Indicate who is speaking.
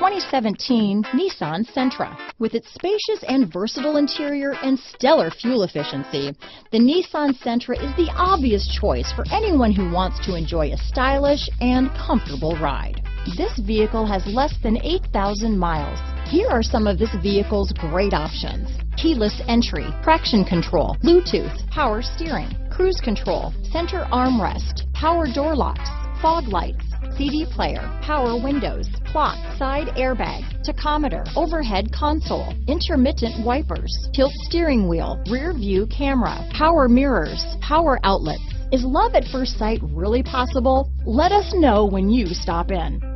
Speaker 1: 2017 Nissan Sentra. With its spacious and versatile interior and stellar fuel efficiency, the Nissan Sentra is the obvious choice for anyone who wants to enjoy a stylish and comfortable ride. This vehicle has less than 8,000 miles. Here are some of this vehicle's great options: keyless entry, traction control, Bluetooth, power steering, cruise control, center armrest, power door locks, fog lights, CD player, power windows, clock, side airbag, tachometer, overhead console, intermittent wipers, tilt steering wheel, rear view camera, power mirrors, power outlets. Is love at first sight really possible? Let us know when you stop in.